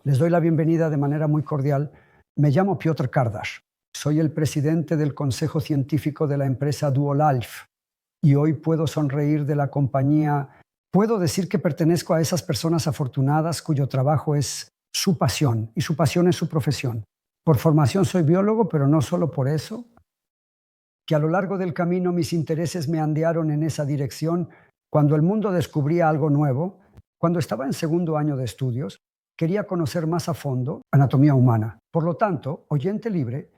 Les doy la bienvenida de manera muy cordial. Me llamo Piotr Kardash. Soy el presidente del Consejo Científico de la empresa Duolife y hoy puedo sonreír de la compañía. Puedo decir que pertenezco a esas personas afortunadas cuyo trabajo es su pasión y su pasión es su profesión. Por formación soy biólogo, pero no solo por eso, que a lo largo del camino mis intereses me andearon en esa dirección. Cuando el mundo descubría algo nuevo, cuando estaba en segundo año de estudios, quería conocer más a fondo anatomía humana. Por lo tanto, oyente libre,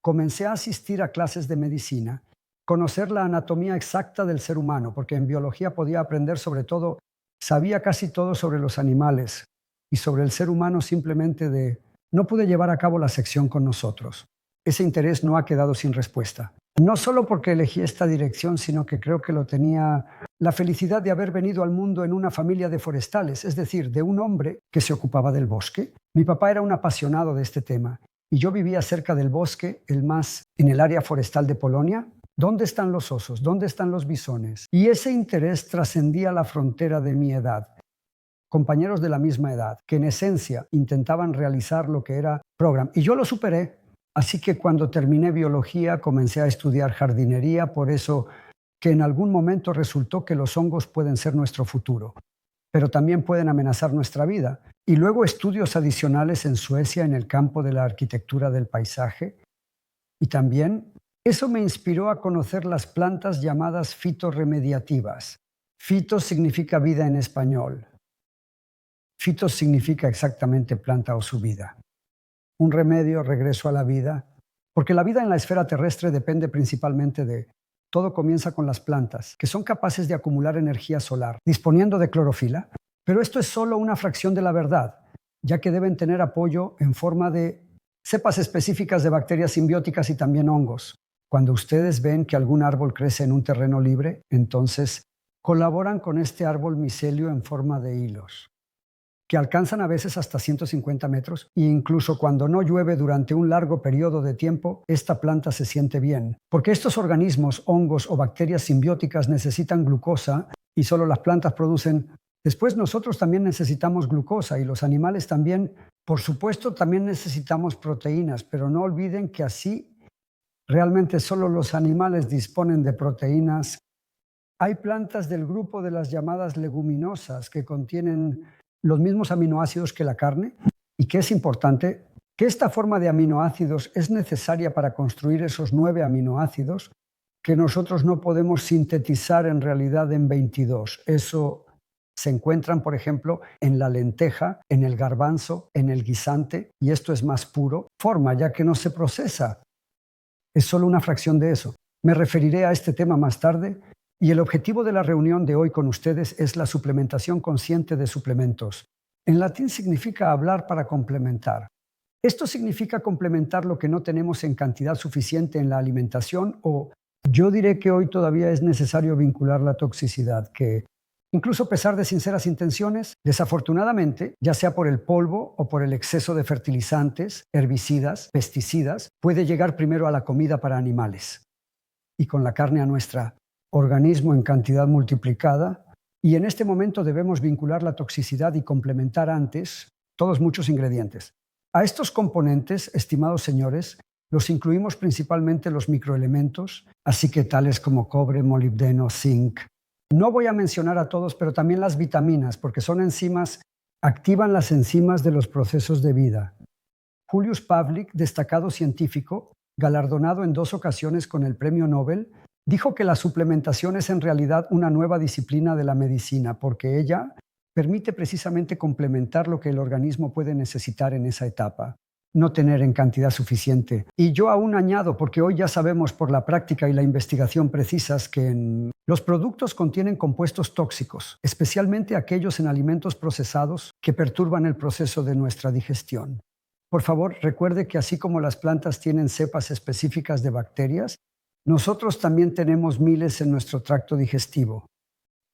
comencé a asistir a clases de medicina, conocer la anatomía exacta del ser humano, porque en biología podía aprender sobre todo, sabía casi todo sobre los animales y sobre el ser humano simplemente no pude llevar a cabo la sección con nosotros. Ese interés no ha quedado sin respuesta. No solo porque elegí esta dirección, sino que creo que lo tenía la felicidad de haber venido al mundo en una familia de forestales, es decir, de un hombre que se ocupaba del bosque. Mi papá era un apasionado de este tema y yo vivía cerca del bosque, en el área forestal de Polonia. ¿Dónde están los osos? ¿Dónde están los bisones? Y ese interés trascendía la frontera de mi edad. Compañeros de la misma edad, que en esencia intentaban realizar lo que era programa. Y yo lo superé. Así que cuando terminé biología comencé a estudiar jardinería, por eso que en algún momento resultó que los hongos pueden ser nuestro futuro, pero también pueden amenazar nuestra vida. Y luego estudios adicionales en Suecia en el campo de la arquitectura del paisaje. Y también eso me inspiró a conocer las plantas llamadas fitorremediativas. Fito significa vida en español. Fitos significa exactamente planta o su vida. Un remedio, regreso a la vida, porque la vida en la esfera terrestre depende principalmente de. Todo comienza con las plantas, que son capaces de acumular energía solar, disponiendo de clorofila, pero esto es solo una fracción de la verdad, ya que deben tener apoyo en forma de cepas específicas de bacterias simbióticas y también hongos. Cuando ustedes ven que algún árbol crece en un terreno libre, entonces colaboran con este árbol micelio en forma de hilos, que alcanzan a veces hasta 150 metros, e incluso cuando no llueve durante un largo periodo de tiempo, esta planta se siente bien, porque estos organismos, hongos o bacterias simbióticas necesitan glucosa y solo las plantas producen. Después nosotros también necesitamos glucosa y los animales también, por supuesto, también necesitamos proteínas, pero no olviden que así realmente solo los animales disponen de proteínas. Hay plantas del grupo de las llamadas leguminosas que contienen los mismos aminoácidos que la carne y que es importante que esta forma de aminoácidos es necesaria para construir esos 9 aminoácidos que nosotros no podemos sintetizar en realidad en 22. Eso se encuentran, por ejemplo, en la lenteja, en el garbanzo, en el guisante, y esto es más puro forma, ya que no se procesa. Es solo una fracción de eso. Me referiré a este tema más tarde. Y el objetivo de la reunión de hoy con ustedes es la suplementación consciente de suplementos. En latín significa hablar para complementar. Esto significa complementar lo que no tenemos en cantidad suficiente en la alimentación, o yo diré que hoy todavía es necesario vincular la toxicidad, que incluso a pesar de sinceras intenciones, desafortunadamente, ya sea por el polvo o por el exceso de fertilizantes, herbicidas, pesticidas, puede llegar primero a la comida para animales y con la carne a nuestra organismo en cantidad multiplicada, y en este momento debemos vincular la toxicidad y complementar antes todos muchos ingredientes. A estos componentes, estimados señores, los incluimos principalmente los microelementos, así que tales como cobre, molibdeno, zinc. No voy a mencionar a todos, pero también las vitaminas, porque son enzimas, activan las enzimas de los procesos de vida. Julius Pavlik, destacado científico, galardonado en 2 ocasiones con el Premio Nobel, dijo que la suplementación es en realidad una nueva disciplina de la medicina, porque ella permite precisamente complementar lo que el organismo puede necesitar en esa etapa, no tener en cantidad suficiente. Y yo aún añado, porque hoy ya sabemos por la práctica y la investigación precisas que los productos contienen compuestos tóxicos, especialmente aquellos en alimentos procesados que perturban el proceso de nuestra digestión. Por favor, recuerde que así como las plantas tienen cepas específicas de bacterias, nosotros también tenemos miles en nuestro tracto digestivo,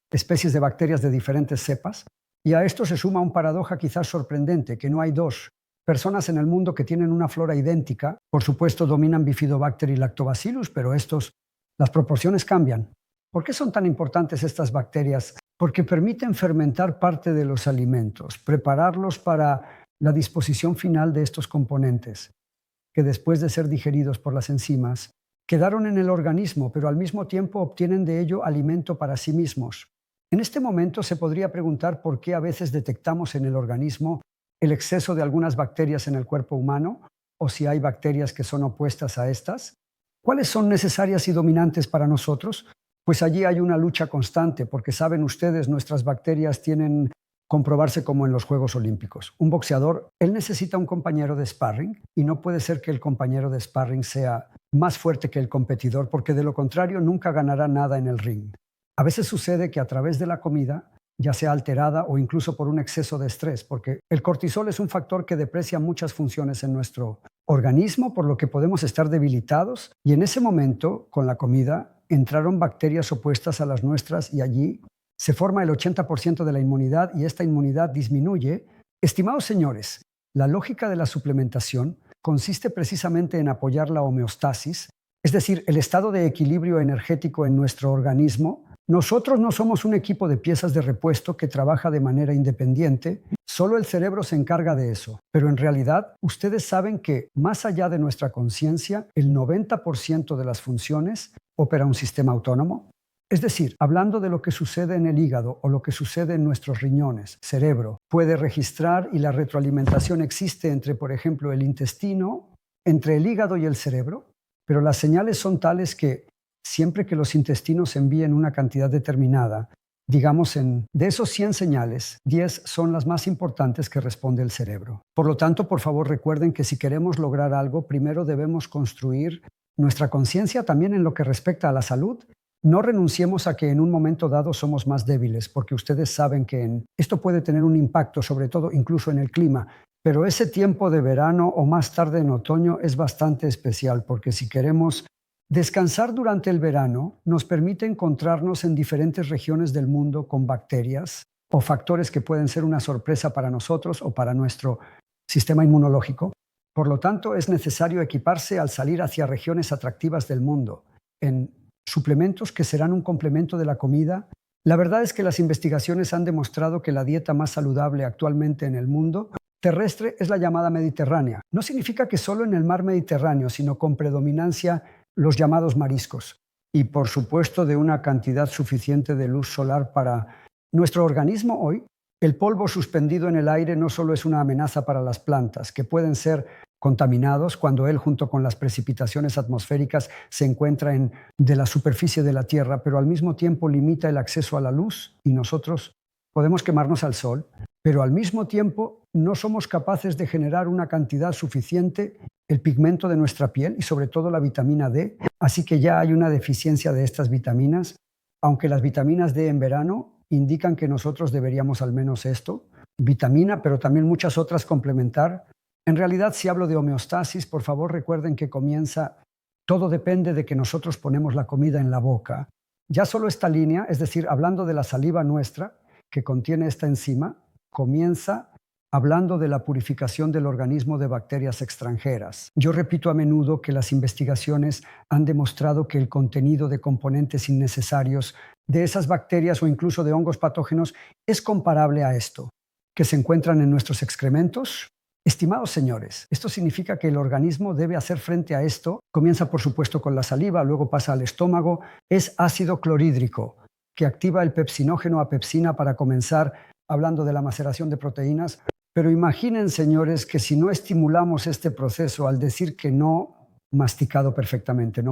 especies de bacterias de diferentes cepas, y a esto se suma una paradoja quizás sorprendente, que no hay 2 personas en el mundo que tienen una flora idéntica. Por supuesto dominan Bifidobacter y Lactobacillus, pero las proporciones cambian. ¿Por qué son tan importantes estas bacterias? Porque permiten fermentar parte de los alimentos, prepararlos para la disposición final de estos componentes, que después de ser digeridos por las enzimas, quedaron en el organismo, pero al mismo tiempo obtienen de ello alimento para sí mismos. En este momento se podría preguntar por qué a veces detectamos en el organismo el exceso de algunas bacterias en el cuerpo humano, o si hay bacterias que son opuestas a estas. ¿Cuáles son necesarias y dominantes para nosotros? Pues allí hay una lucha constante, porque saben ustedes, nuestras bacterias tienen comprobarse como en los Juegos Olímpicos. Un boxeador, él necesita un compañero de sparring y no puede ser que el compañero de sparring sea más fuerte que el competidor, porque de lo contrario nunca ganará nada en el ring. A veces sucede que a través de la comida, ya sea alterada o incluso por un exceso de estrés, porque el cortisol es un factor que deprecia muchas funciones en nuestro organismo, por lo que podemos estar debilitados, y en ese momento, con la comida, entraron bacterias opuestas a las nuestras y allí se forma el 80% de la inmunidad y esta inmunidad disminuye. Estimados señores, la lógica de la suplementación consiste precisamente en apoyar la homeostasis, es decir, el estado de equilibrio energético en nuestro organismo. Nosotros no somos un equipo de piezas de repuesto que trabaja de manera independiente, solo el cerebro se encarga de eso. Pero en realidad, ustedes saben que más allá de nuestra conciencia, el 90% de las funciones opera un sistema autónomo. Es decir, hablando de lo que sucede en el hígado o lo que sucede en nuestros riñones, cerebro, puede registrar y la retroalimentación existe entre, por ejemplo, el intestino, entre el hígado y el cerebro, pero las señales son tales que siempre que los intestinos envíen una cantidad determinada, digamos de esos 100 señales, 10 son las más importantes que responde el cerebro. Por lo tanto, por favor, recuerden que si queremos lograr algo, primero debemos construir nuestra conciencia también en lo que respecta a la salud. No renunciemos a que en un momento dado somos más débiles, porque ustedes saben que esto puede tener un impacto, sobre todo incluso en el clima, pero ese tiempo de verano o más tarde en otoño es bastante especial, porque si queremos descansar durante el verano, nos permite encontrarnos en diferentes regiones del mundo con bacterias o factores que pueden ser una sorpresa para nosotros o para nuestro sistema inmunológico. Por lo tanto, es necesario equiparse al salir hacia regiones atractivas del mundo, en suplementos que serán un complemento de la comida. La verdad es que las investigaciones han demostrado que la dieta más saludable actualmente en el mundo terrestre es la llamada mediterránea. No significa que solo en el mar Mediterráneo, sino con predominancia los llamados mariscos. Y por supuesto de una cantidad suficiente de luz solar para nuestro organismo hoy. El polvo suspendido en el aire no solo es una amenaza para las plantas, que pueden ser contaminados cuando él junto con las precipitaciones atmosféricas se encuentra de la superficie de la Tierra, pero al mismo tiempo limita el acceso a la luz y nosotros podemos quemarnos al sol, pero al mismo tiempo no somos capaces de generar una cantidad suficiente el pigmento de nuestra piel y sobre todo la vitamina D, así que ya hay una deficiencia de estas vitaminas, aunque las vitaminas D en verano indican que nosotros deberíamos al menos esto, vitamina, pero también muchas otras complementar. En realidad, si hablo de homeostasis, por favor recuerden que todo depende de que nosotros ponemos la comida en la boca. Ya solo esta línea, es decir, hablando de la saliva nuestra, que contiene esta enzima, comienza hablando de la purificación del organismo de bacterias extranjeras. Yo repito a menudo que las investigaciones han demostrado que el contenido de componentes innecesarios de esas bacterias o incluso de hongos patógenos es comparable a esto, que se encuentran en nuestros excrementos. Estimados señores, esto significa que el organismo debe hacer frente a esto. Comienza, por supuesto, con la saliva, luego pasa al estómago. Es ácido clorhídrico, que activa el pepsinógeno a pepsina para comenzar hablando de la maceración de proteínas. Pero imaginen, señores, que si no estimulamos este proceso al decir que no masticado perfectamente,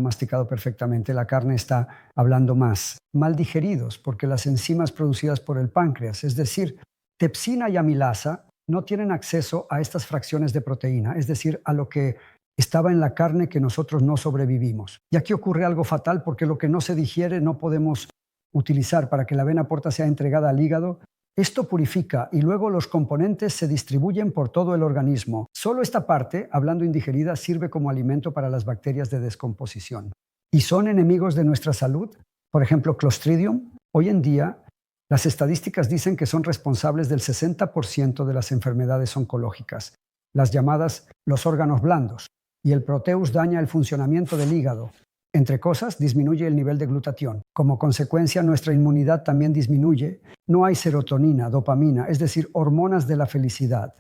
la carne está hablando más. Mal digeridos, porque las enzimas producidas por el páncreas, es decir, tripsina y amilasa, no tienen acceso a estas fracciones de proteína, es decir, a lo que estaba en la carne que nosotros no sobrevivimos. Y aquí ocurre algo fatal porque lo que no se digiere no podemos utilizar para que la vena porta sea entregada al hígado. Esto purifica y luego los componentes se distribuyen por todo el organismo. Solo esta parte, hablando indigerida, sirve como alimento para las bacterias de descomposición. ¿Y son enemigos de nuestra salud? Por ejemplo, Clostridium. Hoy en día, las estadísticas dicen que son responsables del 60% de las enfermedades oncológicas, las llamadas los órganos blandos, y el Proteus daña el funcionamiento del hígado. Entre cosas, disminuye el nivel de glutatión. Como consecuencia, nuestra inmunidad también disminuye. No hay serotonina, dopamina, es decir, hormonas de la felicidad.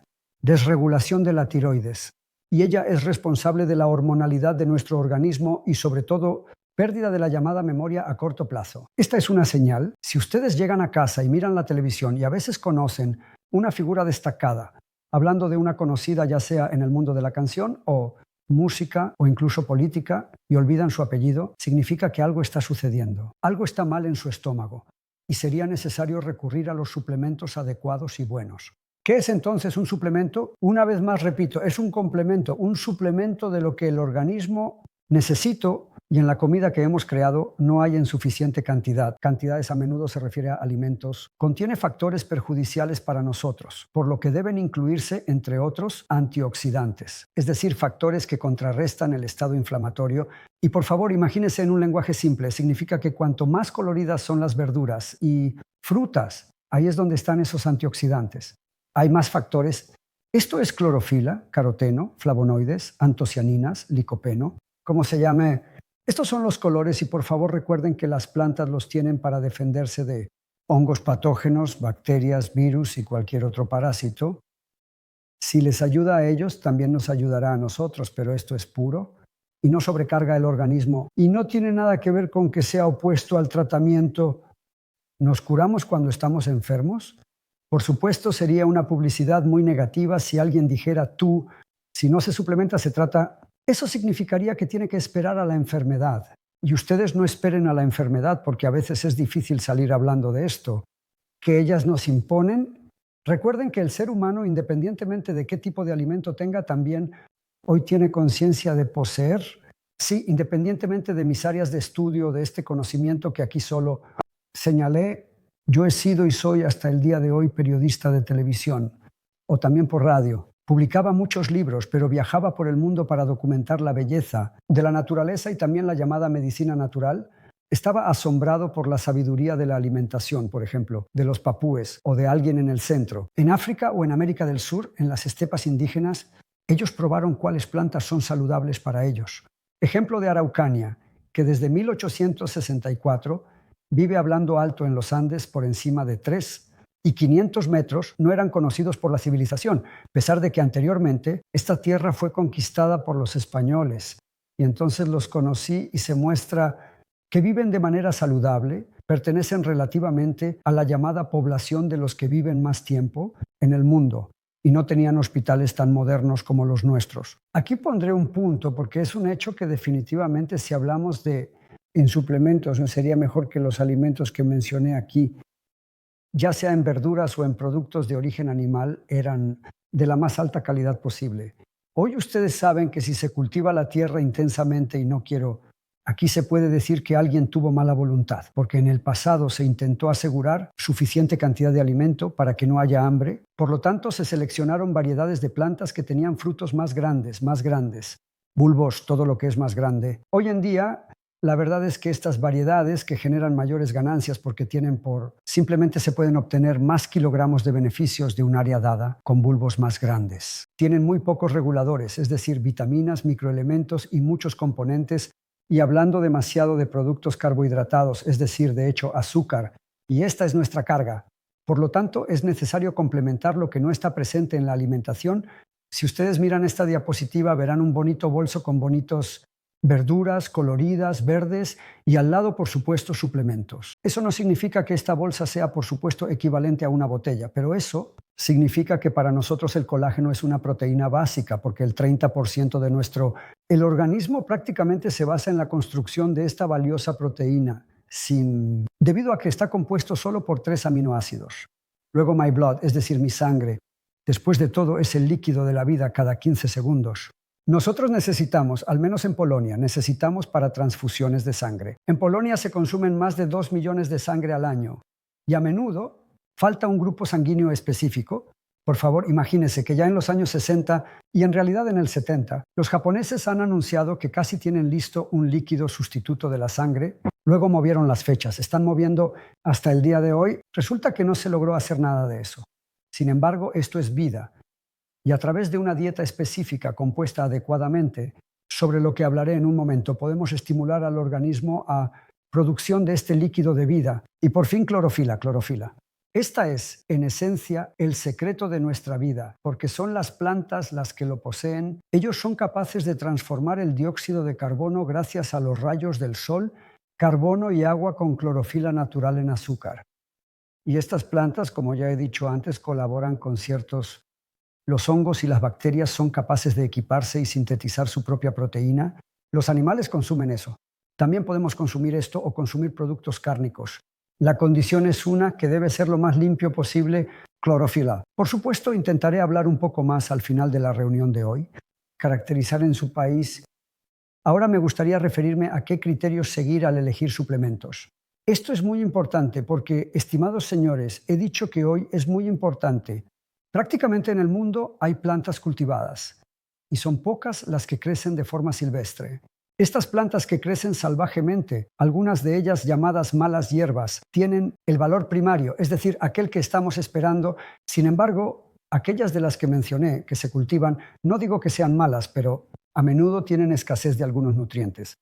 desregulación de la tiroides. Y ella es responsable de la hormonalidad de nuestro organismo y, sobre todo, pérdida de la llamada memoria a corto plazo. Esta es una señal. Si ustedes llegan a casa y miran la televisión y a veces conocen una figura destacada, hablando de una conocida ya sea en el mundo de la canción o música o incluso política, y olvidan su apellido, significa que algo está sucediendo. Algo está mal en su estómago y sería necesario recurrir a los suplementos adecuados y buenos. ¿Qué es entonces un suplemento? Una vez más repito, es un complemento, un suplemento de lo que el organismo necesita y en la comida que hemos creado no hay en suficiente cantidad. Cantidades a menudo se refiere a alimentos. Contiene factores perjudiciales para nosotros, por lo que deben incluirse, entre otros, antioxidantes, es decir, factores que contrarrestan el estado inflamatorio. Y por favor, imagínense en un lenguaje simple, significa que cuanto más coloridas son las verduras y frutas, ahí es donde están esos antioxidantes. Hay más factores. Esto es clorofila, caroteno, flavonoides, antocianinas, licopeno, como se llame. Estos son los colores y por favor recuerden que las plantas los tienen para defenderse de hongos patógenos, bacterias, virus y cualquier otro parásito. Si les ayuda a ellos, también nos ayudará a nosotros, pero esto es puro y no sobrecarga el organismo y no tiene nada que ver con que sea opuesto al tratamiento. ¿Nos curamos cuando estamos enfermos? Por supuesto, sería una publicidad muy negativa si alguien dijera tú, si no se suplementa se trata. Eso significaría que tiene que esperar a la enfermedad. Y ustedes no esperen a la enfermedad porque a veces es difícil salir hablando de esto. Que ellas nos imponen. Recuerden que el ser humano, independientemente de qué tipo de alimento tenga, también hoy tiene conciencia de poseer. Sí, independientemente de mis áreas de estudio, de este conocimiento que aquí solo señalé, yo he sido y soy hasta el día de hoy periodista de televisión o también por radio. Publicaba muchos libros, pero viajaba por el mundo para documentar la belleza de la naturaleza y también la llamada medicina natural. Estaba asombrado por la sabiduría de la alimentación, por ejemplo, de los papúes o de alguien en el centro. En África o en América del Sur, en las estepas indígenas, ellos probaron cuáles plantas son saludables para ellos. Ejemplo de Araucania, que desde 1864 vive hablando alto en los Andes por encima de 3 y 500 metros no eran conocidos por la civilización, a pesar de que anteriormente esta tierra fue conquistada por los españoles. Y entonces los conocí y se muestra que viven de manera saludable, pertenecen relativamente a la llamada población de los que viven más tiempo en el mundo y no tenían hospitales tan modernos como los nuestros. Aquí pondré un punto porque es un hecho que definitivamente si hablamos de en suplementos sería mejor que los alimentos que mencioné aquí, ya sea en verduras o en productos de origen animal, eran de la más alta calidad posible. Hoy ustedes saben que si se cultiva la tierra intensamente, y no quiero, aquí se puede decir que alguien tuvo mala voluntad, porque en el pasado se intentó asegurar suficiente cantidad de alimento para que no haya hambre. Por lo tanto, se seleccionaron variedades de plantas que tenían frutos más grandes, bulbos, todo lo que es más grande. Hoy en día, la verdad es que estas variedades que generan mayores ganancias porque simplemente se pueden obtener más kilogramos de beneficios de un área dada con bulbos más grandes. Tienen muy pocos reguladores, es decir, vitaminas, microelementos y muchos componentes, y hablando demasiado de productos carbohidratados, es decir, de hecho, azúcar, y esta es nuestra carga. Por lo tanto, es necesario complementar lo que no está presente en la alimentación. Si ustedes miran esta diapositiva, verán un bonito bolso con bonitos verduras coloridas, verdes y al lado, por supuesto, suplementos. Eso no significa que esta bolsa sea, por supuesto, equivalente a una botella, pero eso significa que para nosotros el colágeno es una proteína básica porque el 30% de el organismo prácticamente se basa en la construcción de esta valiosa proteína debido a que está compuesto solo por 3 aminoácidos. Luego my blood, es decir, mi sangre. Después de todo, es el líquido de la vida cada 15 segundos. Nosotros necesitamos, al menos en Polonia, necesitamos para transfusiones de sangre. En Polonia se consumen más de 2 millones de sangre al año y a menudo falta un grupo sanguíneo específico. Por favor, imagínense que ya en los años 60 y en realidad en el 70, los japoneses han anunciado que casi tienen listo un líquido sustituto de la sangre. Luego movieron las fechas, están moviendo hasta el día de hoy. Resulta que no se logró hacer nada de eso. Sin embargo, esto es vida. Y a través de una dieta específica compuesta adecuadamente, sobre lo que hablaré en un momento, podemos estimular al organismo a producción de este líquido de vida. Y por fin clorofila. Esta es, en esencia, el secreto de nuestra vida, porque son las plantas las que lo poseen. Ellos son capaces de transformar el dióxido de carbono gracias a los rayos del sol, carbono y agua con clorofila natural en azúcar. Y estas plantas, como ya he dicho antes, colaboran con ciertos... Los hongos y las bacterias son capaces de equiparse y sintetizar su propia proteína. Los animales consumen eso. También podemos consumir esto o consumir productos cárnicos. La condición es una que debe ser lo más limpio posible, clorofila. Por supuesto, intentaré hablar un poco más al final de la reunión de hoy, caracterizar en su país. Ahora me gustaría referirme a qué criterios seguir al elegir suplementos. Esto es muy importante porque, estimados señores, he dicho que hoy es muy importante. Prácticamente en el mundo hay plantas cultivadas y son pocas las que crecen de forma silvestre. Estas plantas que crecen salvajemente, algunas de ellas llamadas malas hierbas, tienen el valor primario, es decir, aquel que estamos esperando. Sin embargo, aquellas de las que mencioné que se cultivan, no digo que sean malas, pero a menudo tienen escasez de algunos nutrientes.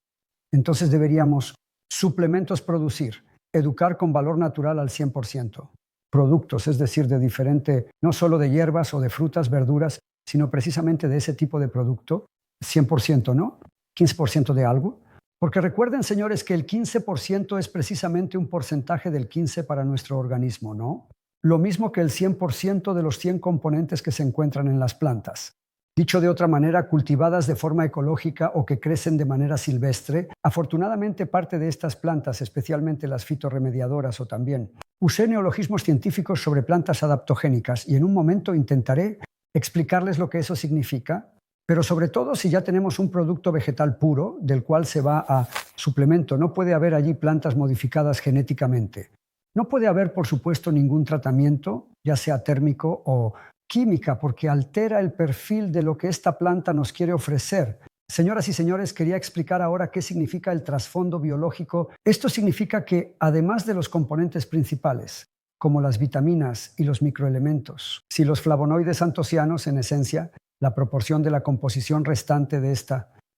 Entonces deberíamos suplementos producir, educar con valor natural al 100%. Productos, es decir, de diferente, no solo de hierbas o de frutas, verduras, sino precisamente de ese tipo de producto, 100%, ¿no? 15% de algo. Porque recuerden, señores, que el 15% es precisamente un porcentaje del 15 para nuestro organismo, ¿no? Lo mismo que el 100% de los 100 componentes que se encuentran en las plantas. Dicho de otra manera, cultivadas de forma ecológica o que crecen de manera silvestre, afortunadamente parte de estas plantas, especialmente las fitorremediadoras o también, usé neologismos científicos sobre plantas adaptogénicas y en un momento intentaré explicarles lo que eso significa, pero sobre todo si ya tenemos un producto vegetal puro del cual se va a suplemento, no puede haber allí plantas modificadas genéticamente. No puede haber, por supuesto, ningún tratamiento, ya sea térmico o química, porque altera el perfil de lo que esta planta nos quiere ofrecer. Señoras y señores, quería explicar ahora qué significa el trasfondo biológico. Esto significa que, además de los componentes principales, como las vitaminas y los microelementos, si los flavonoides antocianos, en esencia, la proporción de la composición restante de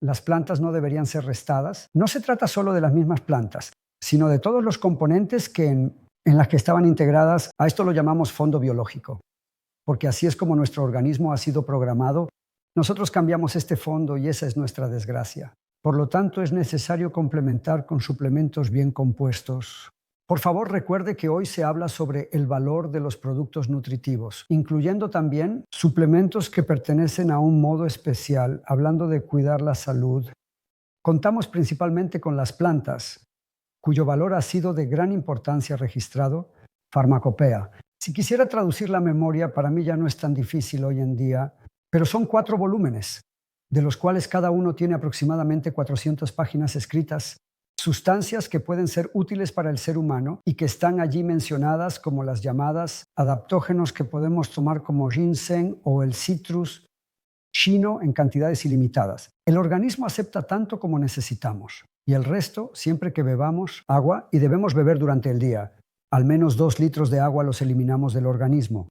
las plantas no deberían ser restadas. No se trata solo de las mismas plantas, sino de todos los componentes que en las que estaban integradas. A esto lo llamamos fondo biológico, porque así es como nuestro organismo ha sido programado. Nosotros cambiamos este fondo y esa es nuestra desgracia. Por lo tanto, es necesario complementar con suplementos bien compuestos. Por favor, recuerde que hoy se habla sobre el valor de los productos nutritivos, incluyendo también suplementos que pertenecen a un modo especial, hablando de cuidar la salud. Contamos principalmente con las plantas, cuyo valor ha sido de gran importancia registrado, farmacopea. Si quisiera traducir la memoria, para mí ya no es tan difícil hoy en día, pero son 4 volúmenes, de los cuales cada uno tiene aproximadamente 400 páginas escritas, sustancias que pueden ser útiles para el ser humano y que están allí mencionadas como las llamadas adaptógenos que podemos tomar como ginseng o el citrus chino en cantidades ilimitadas. El organismo acepta tanto como necesitamos y el resto siempre que bebamos agua, y debemos beber durante el día. Al menos 2 litros de agua los eliminamos del organismo.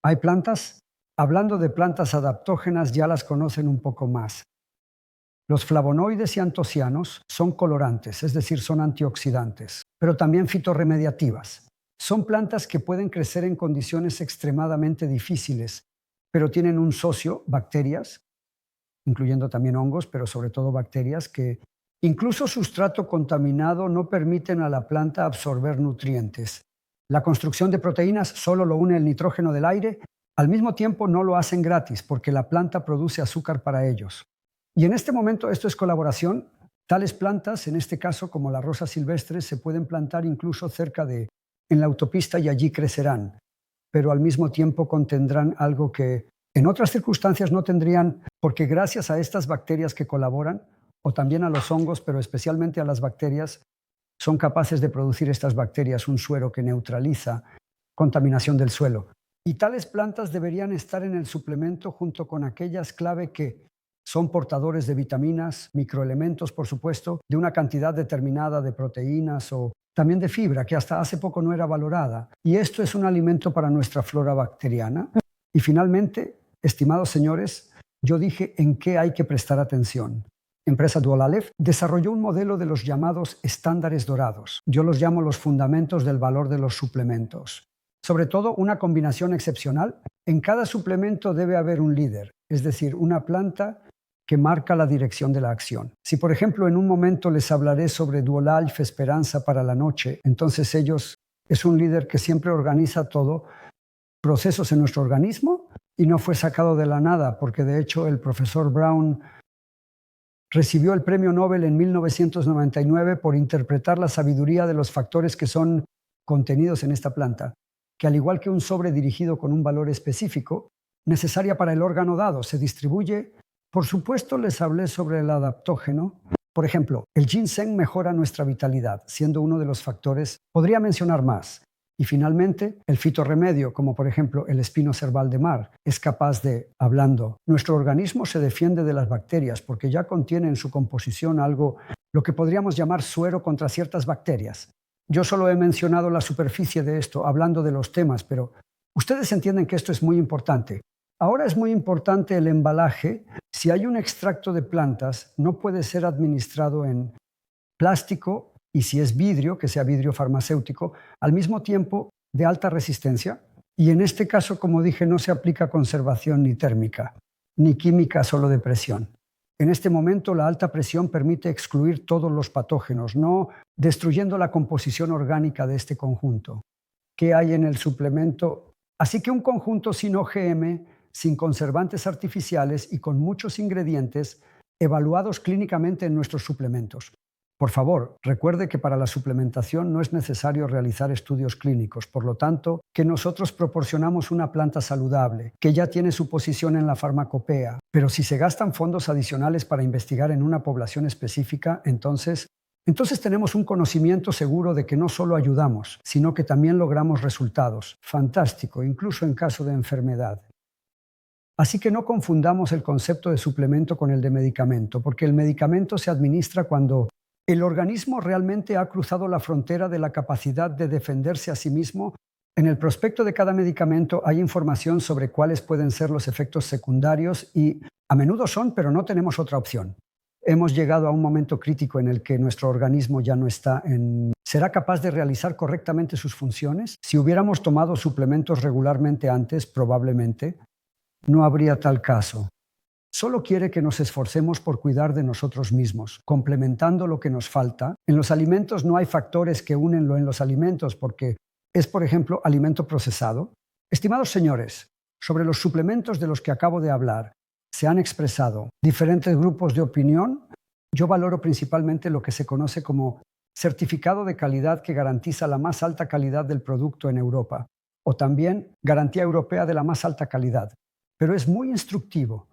¿Hay plantas? Hablando de plantas adaptógenas, ya las conocen un poco más. Los flavonoides y antocianos son colorantes, es decir, son antioxidantes, pero también fitorremediativas. Son plantas que pueden crecer en condiciones extremadamente difíciles, pero tienen un socio, bacterias, incluyendo también hongos, pero sobre todo bacterias, que incluso sustrato contaminado no permiten a la planta absorber nutrientes. La construcción de proteínas solo lo une el nitrógeno del aire. Al mismo tiempo no lo hacen gratis porque la planta produce azúcar para ellos. Y en este momento esto es colaboración. Tales plantas, en este caso como la rosa silvestre, se pueden plantar incluso en la autopista y allí crecerán, pero al mismo tiempo contendrán algo que en otras circunstancias no tendrían, porque gracias a estas bacterias que colaboran, o también a los hongos, pero especialmente a las bacterias, son capaces de producir estas bacterias un suero que neutraliza contaminación del suelo. Y tales plantas deberían estar en el suplemento junto con aquellas clave que son portadores de vitaminas, microelementos, por supuesto, de una cantidad determinada de proteínas o también de fibra, que hasta hace poco no era valorada. Y esto es un alimento para nuestra flora bacteriana. Y finalmente, estimados señores, yo dije en qué hay que prestar atención. Empresa Dual Aleph desarrolló un modelo de los llamados estándares dorados. Yo los llamo los fundamentos del valor de los suplementos. Sobre todo una combinación excepcional. En cada suplemento debe haber un líder, es decir, una planta que marca la dirección de la acción. Si, por ejemplo, en un momento les hablaré sobre Duolalf Esperanza para la noche, entonces es un líder que siempre organiza todo, procesos en nuestro organismo, y no fue sacado de la nada, porque de hecho el profesor Brown recibió el premio Nobel en 1999 por interpretar la sabiduría de los factores que son contenidos en esta planta, que al igual que un sobre dirigido con un valor específico, necesaria para el órgano dado, se distribuye. Por supuesto, les hablé sobre el adaptógeno. Por ejemplo, el ginseng mejora nuestra vitalidad, siendo uno de los factores. Podría mencionar más. Y finalmente, el fitorremedio, como por ejemplo el espino cerval de mar, es capaz de, hablando, nuestro organismo se defiende de las bacterias porque ya contiene en su composición algo, lo que podríamos llamar suero contra ciertas bacterias. Yo solo he mencionado la superficie de esto, hablando de los temas, pero ustedes entienden que esto es muy importante. Ahora es muy importante el embalaje. Si hay un extracto de plantas, no puede ser administrado en plástico, y si es vidrio, que sea vidrio farmacéutico, al mismo tiempo de alta resistencia. Y en este caso, como dije, no se aplica conservación ni térmica, ni química solo de presión. En este momento, la alta presión permite excluir todos los patógenos, no destruyendo la composición orgánica de este conjunto. ¿Qué hay en el suplemento? Así que un conjunto sin OGM, sin conservantes artificiales y con muchos ingredientes evaluados clínicamente en nuestros suplementos. Por favor, recuerde que para la suplementación no es necesario realizar estudios clínicos, por lo tanto, que nosotros proporcionamos una planta saludable, que ya tiene su posición en la farmacopea, pero si se gastan fondos adicionales para investigar en una población específica, entonces tenemos un conocimiento seguro de que no solo ayudamos, sino que también logramos resultados. Fantástico, incluso en caso de enfermedad. Así que no confundamos el concepto de suplemento con el de medicamento, porque el medicamento se administra cuando el organismo realmente ha cruzado la frontera de la capacidad de defenderse a sí mismo. En el prospecto de cada medicamento hay información sobre cuáles pueden ser los efectos secundarios y a menudo son, pero no tenemos otra opción. Hemos llegado a un momento crítico en el que nuestro organismo ya no ¿Será capaz de realizar correctamente sus funciones? Si hubiéramos tomado suplementos regularmente antes, probablemente no habría tal caso. Solo quiere que nos esforcemos por cuidar de nosotros mismos, complementando lo que nos falta. En los alimentos no hay factores que unen lo en los alimentos porque es, por ejemplo, alimento procesado. Estimados señores, sobre los suplementos de los que acabo de hablar, se han expresado diferentes grupos de opinión. Yo valoro principalmente lo que se conoce como certificado de calidad que garantiza la más alta calidad del producto en Europa, o también garantía europea de la más alta calidad. Pero es muy instructivo.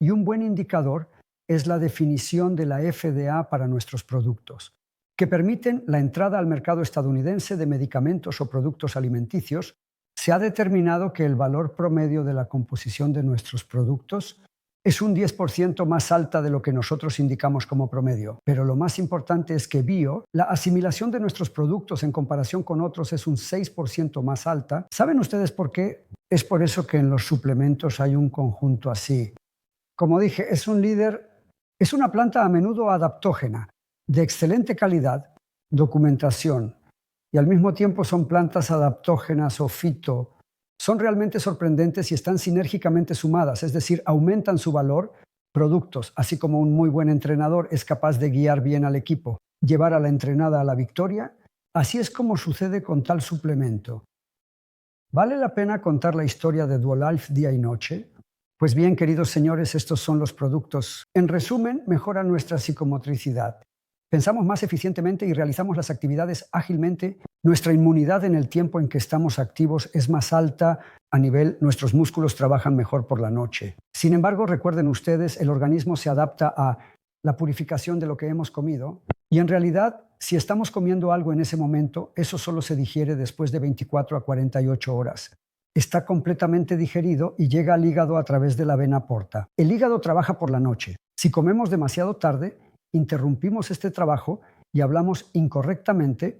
Y un buen indicador es la definición de la FDA para nuestros productos, que permiten la entrada al mercado estadounidense de medicamentos o productos alimenticios. Se ha determinado que el valor promedio de la composición de nuestros productos es un 10% más alta de lo que nosotros indicamos como promedio. Pero lo más importante es que la asimilación de nuestros productos en comparación con otros es un 6% más alta. ¿Saben ustedes por qué? Es por eso que en los suplementos hay un conjunto así. Como dije, es una planta a menudo adaptógena, de excelente calidad, documentación, y al mismo tiempo son plantas adaptógenas o fito. Son realmente sorprendentes y están sinérgicamente sumadas, es decir, aumentan su valor, productos, así como un muy buen entrenador es capaz de guiar bien al equipo, llevar a la entrenada a la victoria. Así es como sucede con tal suplemento. ¿Vale la pena contar la historia de Duolalf día y noche? Pues bien, queridos señores, estos son los productos. En resumen, mejoran nuestra psicomotricidad. Pensamos más eficientemente y realizamos las actividades ágilmente. Nuestra inmunidad en el tiempo en que estamos activos es más alta nuestros músculos trabajan mejor por la noche. Sin embargo, recuerden ustedes, el organismo se adapta a la purificación de lo que hemos comido y en realidad, si estamos comiendo algo en ese momento, eso solo se digiere después de 24 a 48 horas. Está completamente digerido y llega al hígado a través de la vena porta. El hígado trabaja por la noche. Si comemos demasiado tarde, interrumpimos este trabajo y hablamos incorrectamente,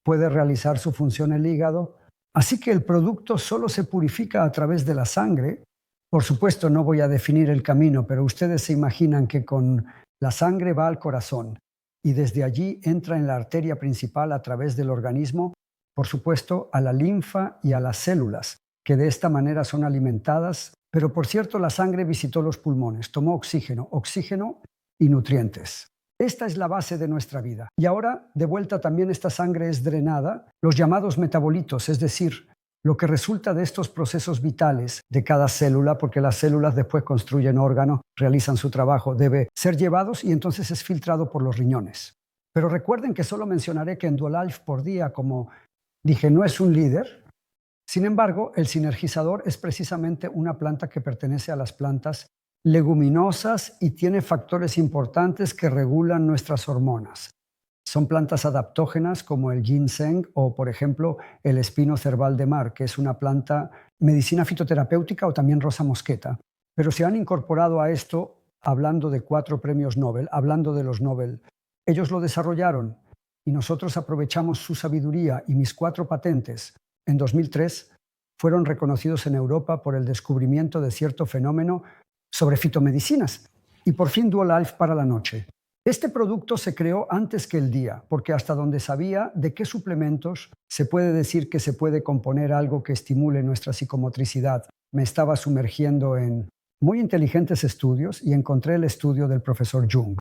puede realizar su función el hígado. Así que el producto solo se purifica a través de la sangre. Por supuesto, no voy a definir el camino, pero ustedes se imaginan que con la sangre va al corazón y desde allí entra en la arteria principal a través del organismo por supuesto, a la linfa y a las células, que de esta manera son alimentadas. Pero por cierto, la sangre visitó los pulmones, tomó oxígeno y nutrientes. Esta es la base de nuestra vida. Y ahora, de vuelta, también esta sangre es drenada, los llamados metabolitos, es decir, lo que resulta de estos procesos vitales de cada célula, porque las células después construyen órganos, realizan su trabajo, debe ser llevados y entonces es filtrado por los riñones. Pero recuerden que solo mencionaré que en Duolife por día, como dije, no es un líder. Sin embargo, el sinergizador es precisamente una planta que pertenece a las plantas leguminosas y tiene factores importantes que regulan nuestras hormonas. Son plantas adaptógenas como el ginseng o, por ejemplo, el espino cerval de mar, que es una planta medicina fitoterapéutica, o también rosa mosqueta. Pero se han incorporado a esto hablando de 4 premios Nobel, hablando de los Nobel. Ellos lo desarrollaron y nosotros aprovechamos su sabiduría, y mis 4 patentes en 2003 fueron reconocidos en Europa por el descubrimiento de cierto fenómeno sobre fitomedicinas. Y por fin Duolife para la noche. Este producto se creó antes que el día, porque hasta donde sabía de qué suplementos se puede decir que se puede componer algo que estimule nuestra psicomotricidad, me estaba sumergiendo en muy inteligentes estudios y encontré el estudio del profesor Jung,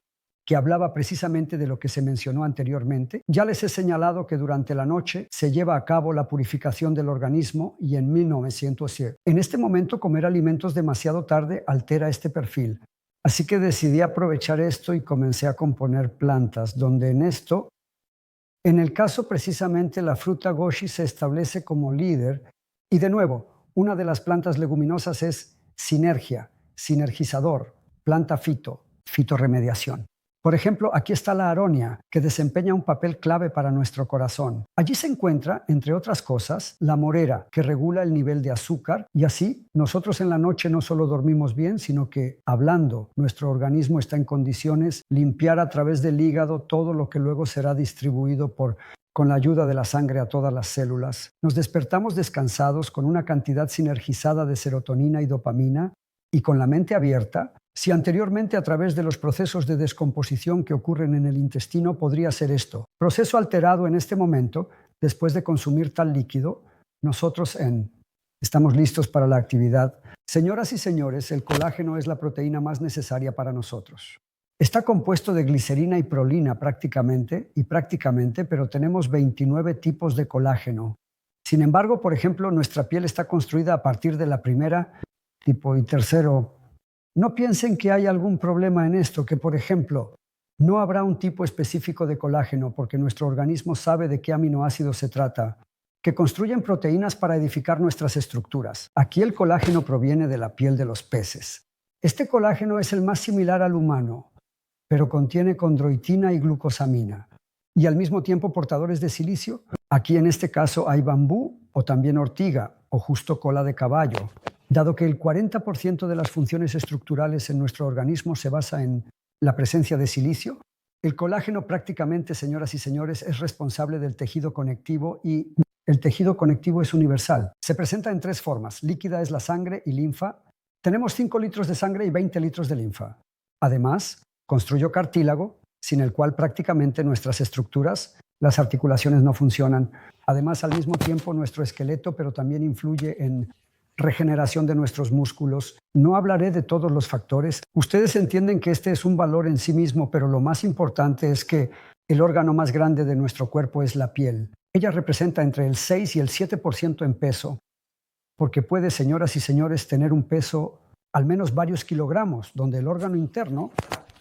que hablaba precisamente de lo que se mencionó anteriormente. Ya les he señalado que durante la noche se lleva a cabo la purificación del organismo y en 1907. En este momento, comer alimentos demasiado tarde altera este perfil. Así que decidí aprovechar esto y comencé a componer plantas, donde en el caso precisamente la fruta goji se establece como líder. Y de nuevo, una de las plantas leguminosas es sinergia, sinergizador, planta fitorremediación. Por ejemplo, aquí está la aronia, que desempeña un papel clave para nuestro corazón. Allí se encuentra, entre otras cosas, la morera, que regula el nivel de azúcar, y así nosotros en la noche no solo dormimos bien, sino que, hablando, nuestro organismo está en condiciones de limpiar a través del hígado todo lo que luego será distribuido con la ayuda de la sangre a todas las células. Nos despertamos descansados con una cantidad sinergizada de serotonina y dopamina y con la mente abierta. Si anteriormente a través de los procesos de descomposición que ocurren en el intestino podría ser esto, proceso alterado en este momento, después de consumir tal líquido, nosotros estamos listos para la actividad. Señoras y señores, el colágeno es la proteína más necesaria para nosotros. Está compuesto de glicerina y prolina prácticamente, pero tenemos 29 tipos de colágeno. Sin embargo, por ejemplo, nuestra piel está construida a partir de la primera tipo y tercero. No piensen que hay algún problema en esto, que por ejemplo, no habrá un tipo específico de colágeno porque nuestro organismo sabe de qué aminoácidos se trata, que construyen proteínas para edificar nuestras estructuras. Aquí el colágeno proviene de la piel de los peces. Este colágeno es el más similar al humano, pero contiene condroitina y glucosamina, y al mismo tiempo portadores de silicio. Aquí en este caso hay bambú o también ortiga o justo cola de caballo. Dado que el 40% de las funciones estructurales en nuestro organismo se basa en la presencia de silicio, el colágeno prácticamente, señoras y señores, es responsable del tejido conectivo, y el tejido conectivo es universal. Se presenta en 3 formas. Líquida es la sangre y linfa. Tenemos 5 litros de sangre y 20 litros de linfa. Además, construyó cartílago, sin el cual prácticamente nuestras estructuras, las articulaciones no funcionan. Además, al mismo tiempo, nuestro esqueleto, pero también influye en regeneración de nuestros músculos. No hablaré de todos los factores. Ustedes entienden que este es un valor en sí mismo, pero lo más importante es que el órgano más grande de nuestro cuerpo es la piel. Ella representa entre el 6 y el 7% en peso, porque puede, señoras y señores, tener un peso al menos varios kilogramos, donde el órgano interno,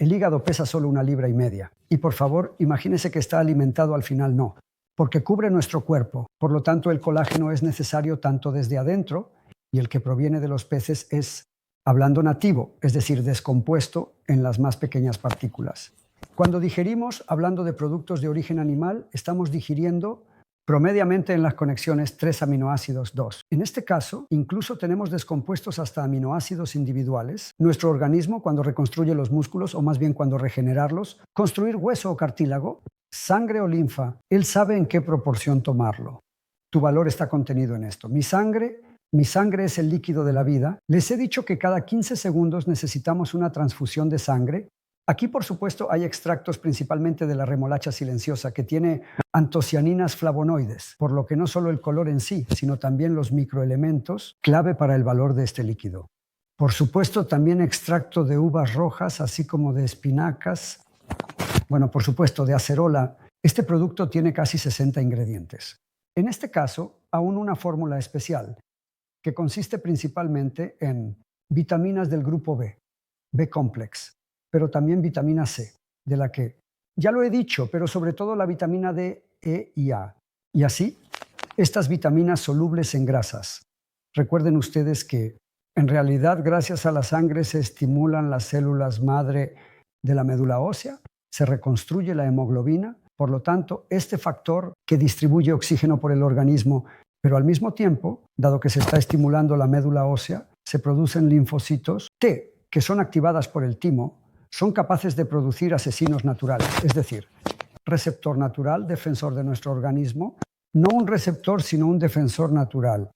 el hígado, pesa solo 1,5 libras. Y por favor, imagínense que está alimentado, al final no, porque cubre nuestro cuerpo. Por lo tanto, el colágeno es necesario tanto desde adentro, y el que proviene de los peces es, hablando nativo, es decir, descompuesto en las más pequeñas partículas. Cuando digerimos, hablando de productos de origen animal, estamos digiriendo promediamente en las conexiones 3 aminoácidos 2. En este caso, incluso tenemos descompuestos hasta aminoácidos individuales. Nuestro organismo, cuando reconstruye los músculos, o más bien cuando regenerarlos, construir hueso o cartílago, sangre o linfa, él sabe en qué proporción tomarlo. Tu valor está contenido en esto. Mi sangre es el líquido de la vida. Les he dicho que cada 15 segundos necesitamos una transfusión de sangre Aquí, por supuesto, hay extractos principalmente de la remolacha silenciosa que tiene antocianinas flavonoides, por lo que no solo el color en sí, sino también los microelementos clave para el valor de este líquido. Por supuesto, también extracto de uvas rojas, así como de espinacas. Bueno, por supuesto, de acerola. Este producto tiene casi 60 ingredientes. En este caso, aún una fórmula especial, que consiste principalmente en vitaminas del grupo B, B-complex, pero también vitamina C, de la que ya lo he dicho, pero sobre todo la vitamina D, E y A. Y así, estas vitaminas solubles en grasas. Recuerden ustedes que en realidad, gracias a la sangre se estimulan las células madre de la médula ósea, se reconstruye la hemoglobina, por lo tanto, este factor que distribuye oxígeno por el organismo, pero al mismo tiempo, dado que se está estimulando la médula ósea, se producen linfocitos T, que son activadas por el timo, son capaces de producir asesinos naturales, es decir, receptor natural, defensor de nuestro organismo, no un receptor, sino un defensor natural.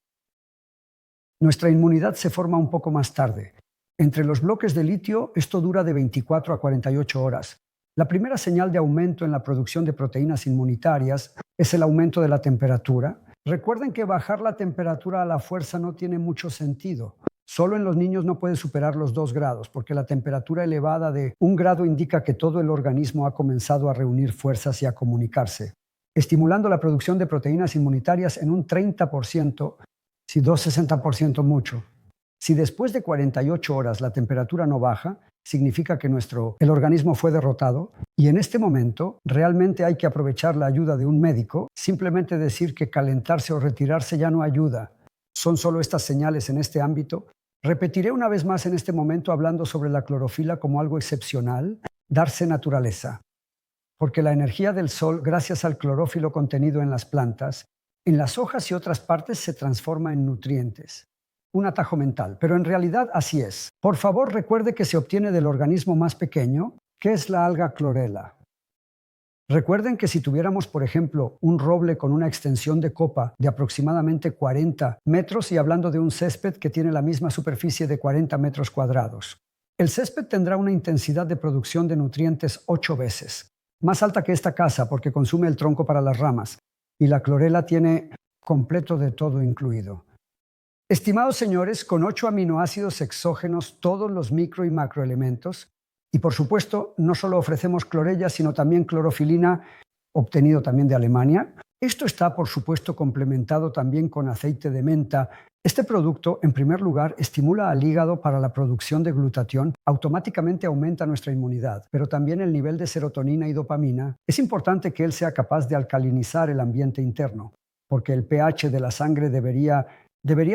Nuestra inmunidad se forma un poco más tarde. Entre los bloques de litio, esto dura de 24 a 48 horas. La primera señal de aumento en la producción de proteínas inmunitarias es el aumento de la temperatura. Recuerden que bajar la temperatura a la fuerza no tiene mucho sentido. Solo en los niños no puede superar los 2 grados, porque la temperatura elevada de 1 grado indica que todo el organismo ha comenzado a reunir fuerzas y a comunicarse, estimulando la producción de proteínas inmunitarias en un 30%, si 2,60% mucho. Si después de 48 horas la temperatura no baja, significa que el organismo fue derrotado, y en este momento realmente hay que aprovechar la ayuda de un médico. Simplemente decir que calentarse o retirarse ya no ayuda. Son solo estas señales en este ámbito. Repetiré una vez más en este momento hablando sobre la clorofila como algo excepcional, darse naturaleza. Porque la energía del sol, gracias al clorófilo contenido en las plantas, en las hojas y otras partes se transforma en nutrientes. Un atajo mental, pero en realidad así es. Por favor, recuerde que se obtiene del organismo más pequeño, que es la alga clorela. Recuerden que si tuviéramos, por ejemplo, un roble con una extensión de copa de aproximadamente 40 metros y hablando de un césped que tiene la misma superficie de 40 metros cuadrados, el césped tendrá una intensidad de producción de nutrientes 8 veces, más alta que esta casa porque consume el tronco para las ramas, y la clorela tiene completo de todo incluido. Estimados señores, con 8 aminoácidos exógenos, todos los micro y macroelementos, y por supuesto, no solo ofrecemos clorella, sino también clorofilina, obtenido también de Alemania. Esto está, por supuesto, complementado también con aceite de menta. Este producto, en primer lugar, estimula al hígado para la producción de glutatión, automáticamente aumenta nuestra inmunidad, pero también el nivel de serotonina y dopamina. Es importante que él sea capaz de alcalinizar el ambiente interno, porque el pH de la sangre debería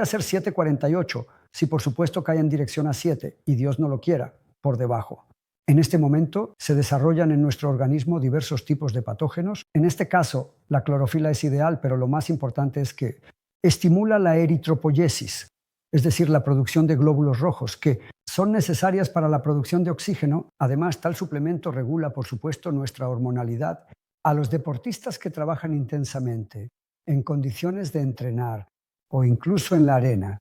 ser 7,48, si por supuesto cae en dirección a 7, y Dios no lo quiera, por debajo. En este momento se desarrollan en nuestro organismo diversos tipos de patógenos. En este caso, la clorofila es ideal, pero lo más importante es que estimula la eritropoyesis, es decir, la producción de glóbulos rojos, que son necesarias para la producción de oxígeno. Además, tal suplemento regula, por supuesto, nuestra hormonalidad. A los deportistas que trabajan intensamente, en condiciones de entrenar o incluso en la arena,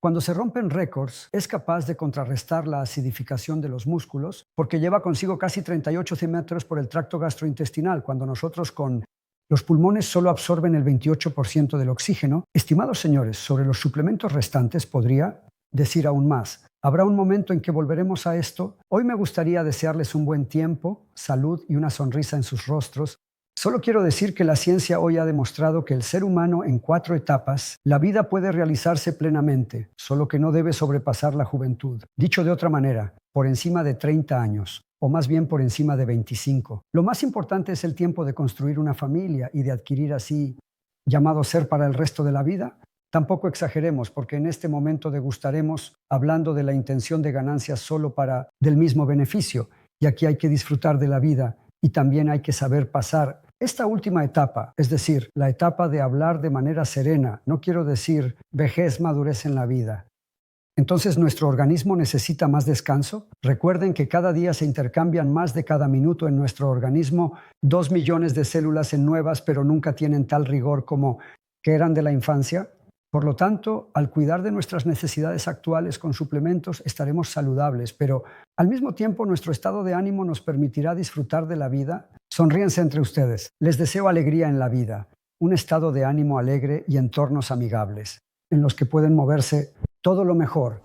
cuando se rompen récords, es capaz de contrarrestar la acidificación de los músculos porque lleva consigo casi 38 centímetros por el tracto gastrointestinal, cuando nosotros con los pulmones solo absorben el 28% del oxígeno. Estimados señores, sobre los suplementos restantes podría decir aún más. Habrá un momento en que volveremos a esto. Hoy me gustaría desearles un buen tiempo, salud y una sonrisa en sus rostros. Solo quiero decir que la ciencia hoy ha demostrado que el ser humano en 4 etapas, la vida puede realizarse plenamente, solo que no debe sobrepasar la juventud. Dicho de otra manera, por encima de 30 años, o más bien por encima de 25. Lo más importante es el tiempo de construir una familia y de adquirir así, llamado ser para el resto de la vida. Tampoco exageremos, porque en este momento degustaremos hablando de la intención de ganancias solo para del mismo beneficio, y aquí hay que disfrutar de la vida y también hay que saber pasar esta última etapa, es decir, la etapa de hablar de manera serena, no quiero decir vejez, madurez en la vida. Entonces, ¿nuestro organismo necesita más descanso? Recuerden que cada día se intercambian más de cada minuto en nuestro organismo 2 millones de células en nuevas, pero nunca tienen tal rigor como que eran de la infancia. Por lo tanto, al cuidar de nuestras necesidades actuales con suplementos estaremos saludables, pero al mismo tiempo nuestro estado de ánimo nos permitirá disfrutar de la vida. Sonríense entre ustedes. Les deseo alegría en la vida, un estado de ánimo alegre y entornos amigables, en los que pueden moverse todo lo mejor